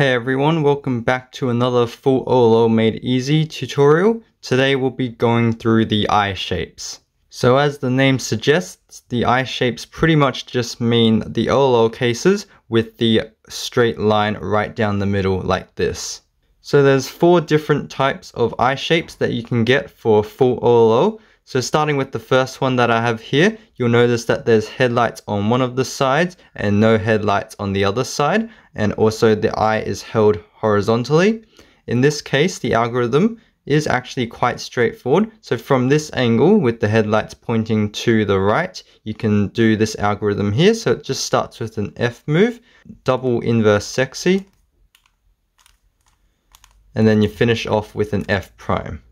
Hey everyone, welcome back to another full OLL made easy tutorial. Today we'll be going through the eye shapes. So as the name suggests, the eye shapes pretty much just mean the OLL cases with the straight line right down the middle like this. So there's 4 different types of eye shapes that you can get for full OLL. So starting with the first one that I have here, you'll notice that there's headlights on one of the sides and no headlights on the other side. And also the eye is held horizontally. In this case, the algorithm is actually quite straightforward. So from this angle with the headlights pointing to the right, you can do this algorithm here. So it just starts with an F move, double inverse sexy, and then you finish off with an F prime.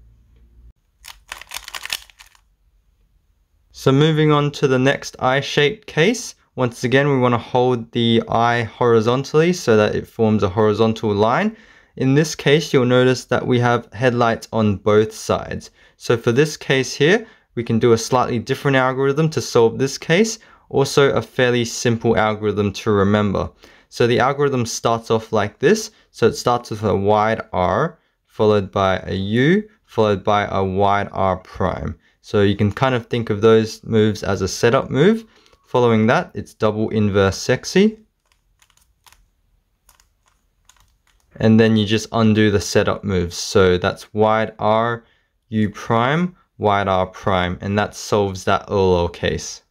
So moving on to the next eye-shaped case, once again we want to hold the eye horizontally so that it forms a horizontal line. In this case you'll notice that we have headlights on both sides. So for this case here, we can do a slightly different algorithm to solve this case, also a fairly simple algorithm to remember. So the algorithm starts off like this. So it starts with a wide R, followed by a U, followed by a wide R prime. So you can kind of think of those moves as a setup move. Following that, it's double inverse sexy. And then you just undo the setup moves. So that's wide R, U prime, wide R prime. And that solves that OLL case.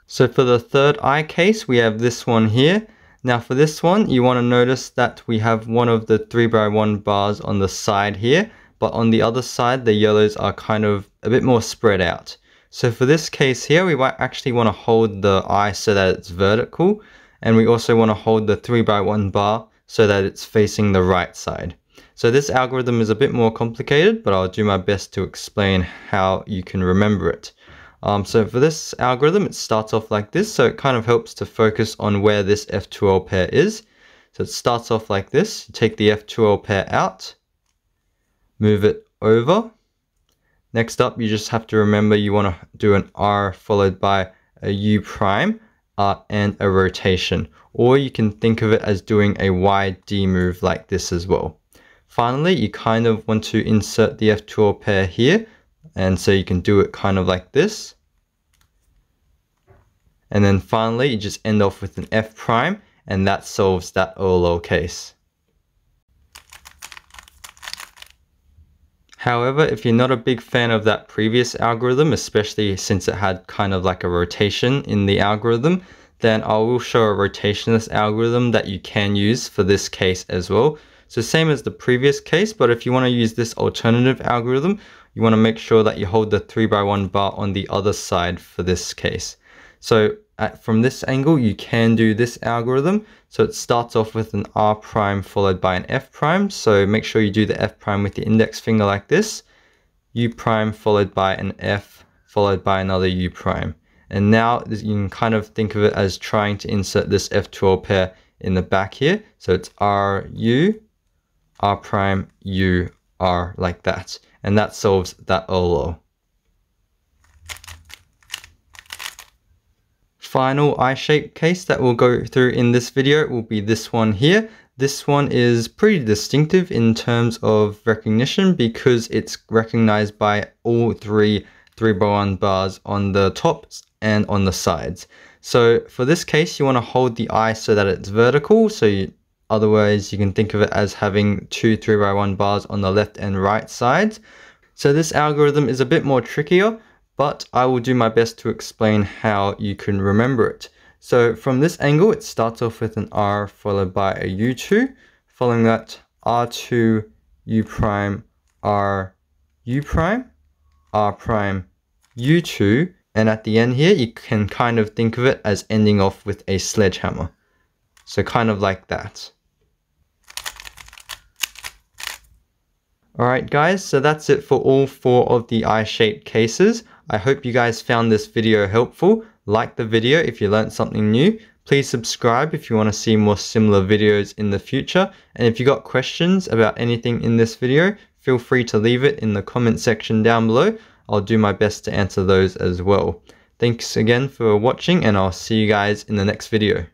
So for the third eye case, we have this one here. Now for this one, you want to notice that we have one of the 3x1 bars on the side here, but on the other side, the yellows are kind of a bit more spread out. So for this case here, we might actually want to hold the eye so that it's vertical, and we also want to hold the 3x1 bar so that it's facing the right side. So this algorithm is a bit more complicated, but I'll do my best to explain how you can remember it. So for this algorithm, it starts off like this, so it kind of helps to focus on where this F2L pair is. So it starts off like this. You take the F2L pair out, move it over. Next up, you just have to remember you want to do an R followed by a U prime and a rotation. Or you can think of it as doing a wide D move like this as well. Finally, you kind of want to insert the F2L pair here. And so you can do it kind of like this. And then finally, you just end off with an F prime, and that solves that OLL case. However, if you're not a big fan of that previous algorithm, especially since it had kind of like a rotation in the algorithm, then I will show a rotationless algorithm that you can use for this case as well. So same as the previous case, but if you want to use this alternative algorithm, you want to make sure that you hold the 3x1 bar on the other side for this case. So from this angle, you can do this algorithm. So it starts off with an R prime followed by an F prime. So make sure you do the F prime with the index finger like this. U prime followed by an F followed by another U prime. And now you can kind of think of it as trying to insert this F2L pair in the back here. So it's R, U, R prime, U, R like that. And that solves that OLL. Final eye-shaped case that we'll go through in this video will be this one here. This one is pretty distinctive in terms of recognition because it's recognized by all 3 3x1 bars on the tops and on the sides. So for this case, you want to hold the eye so that it's vertical. Otherwise, you can think of it as having 2 3x1 bars on the left and right sides. So this algorithm is a bit more trickier, but I will do my best to explain how you can remember it. So from this angle, it starts off with an R followed by a U2. Following that, R2, U prime, R, U prime, R prime, U2. And at the end here, you can kind of think of it as ending off with a sledgehammer. So kind of like that. Alright guys, so that's it for all 4 of the eye-shaped cases. I hope you guys found this video helpful. Like the video if you learned something new. Please subscribe if you want to see more similar videos in the future. And if you got questions about anything in this video, feel free to leave it in the comment section down below. I'll do my best to answer those as well. Thanks again for watching, and I'll see you guys in the next video.